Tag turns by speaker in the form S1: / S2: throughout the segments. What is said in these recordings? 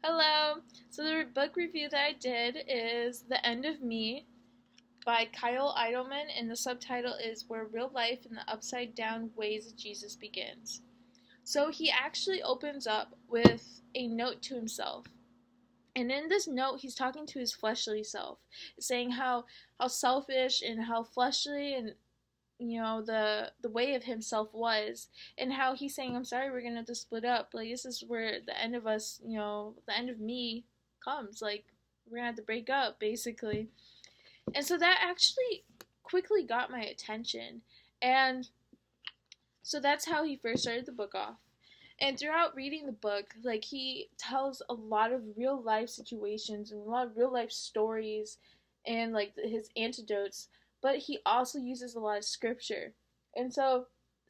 S1: Hello. So the book review that I did is The End of Me by Kyle Idleman, and the subtitle is Where Real Life in the Upside Down Ways of Jesus Begins. So he actually opens up with a note to himself. And in this note, he's talking to his fleshly self, saying how selfish and how fleshly and the way of himself was, and how he's saying, I'm sorry, we're gonna have to split up. Like, this is where the end of us, the end of me comes. Like, we're gonna have to break up, basically. And so that actually quickly got my attention. And so that's how he first started the book off. And throughout reading the book, like, he tells a lot of real life situations and a lot of real life stories and like his antidotes, but he also uses a lot of scripture. And so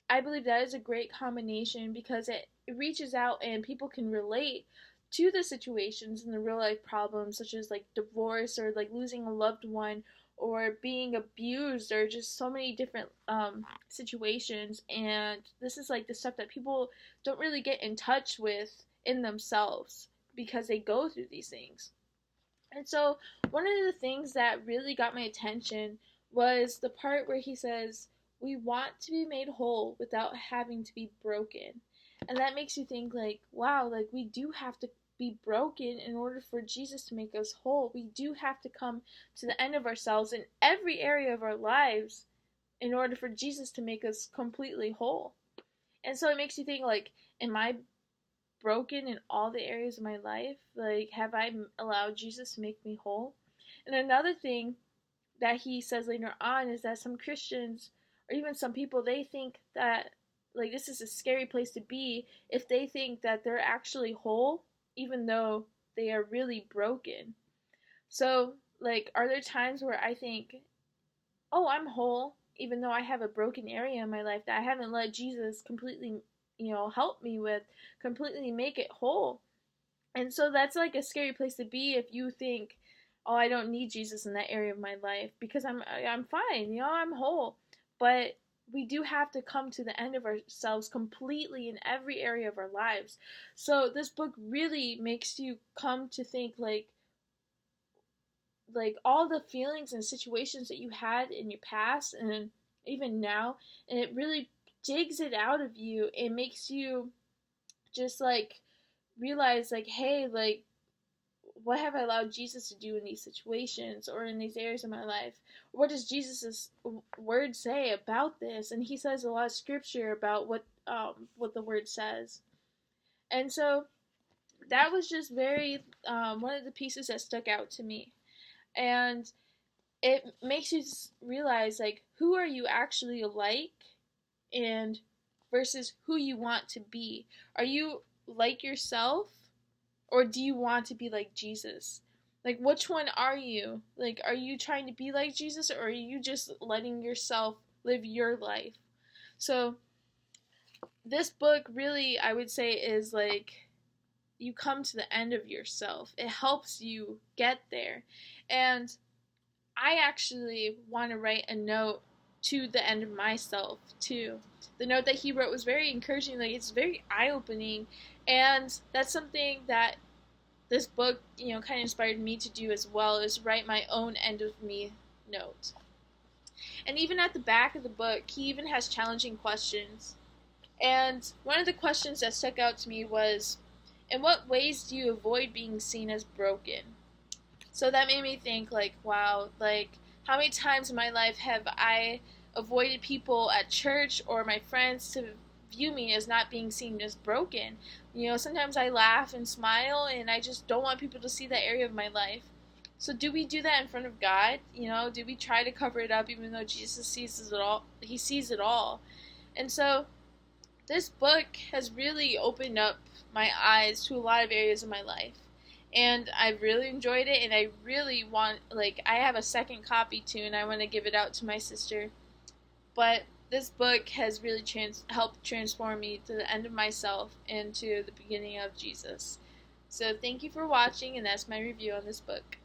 S1: I believe that is a great combination because it reaches out and people can relate to the situations and the real life problems, such as like divorce or like losing a loved one or being abused or just so many different situations. And this is like the stuff that people don't really get in touch with in themselves because they go through these things. And so one of the things that really got my attention was the part where he says, we want to be made whole without having to be broken. And that makes you think, like, wow, like, we do have to be broken in order for Jesus to make us whole. We do have to come to the end of ourselves in every area of our lives in order for Jesus to make us completely whole. And so it makes you think, like, am I broken in all the areas of my life? Like, have I allowed Jesus to make me whole? And another thing that he says later on is that some Christians, or even some people, they think that, like, this is a scary place to be if they think that they're actually whole, even though they are really broken. So, like, are there times where I think, oh, I'm whole, even though I have a broken area in my life that I haven't let Jesus completely, help me with, completely make it whole? And so that's like a scary place to be if you think, oh, I don't need Jesus in that area of my life because I'm fine, I'm whole. But we do have to come to the end of ourselves completely in every area of our lives. So this book really makes you come to think like all the feelings and situations that you had in your past and even now, and it really digs it out of you. It makes you just like realize, like, hey, like, what have I allowed Jesus to do in these situations or in these areas of my life? What does Jesus' word say about this? And he says a lot of scripture about what the word says. And so that was just very one of the pieces that stuck out to me. And it makes you realize, like, who are you actually like and versus who you want to be. Are you like yourself? Or do you want to be like Jesus? Like, which one are you? Like, are you trying to be like Jesus, or are you just letting yourself live your life? So, this book really, I would say, is like you come to the end of yourself. It helps you get there. And I actually want to write a note to the end of myself, too. The note that he wrote was very encouraging. Like, it's very eye-opening. And that's something that this book, kind of inspired me to do as well, is write my own end of me note. And even at the back of the book, he even has challenging questions. And one of the questions that stuck out to me was, in what ways do you avoid being seen as broken? So that made me think, like, wow, like, how many times in my life have I avoided people at church or my friends to view me as not being seen as broken? Sometimes I laugh and smile, and I just don't want people to see that area of my life. So do we do that in front of God? Do we try to cover it up even though Jesus sees it all? He sees it all. And so this book has really opened up my eyes to a lot of areas of my life. And I really enjoyed it, and I really want, like, I have a second copy too, and I want to give it out to my sister. But this book has really helped transform me to the end of myself and to the beginning of Jesus. So thank you for watching, and that's my review on this book.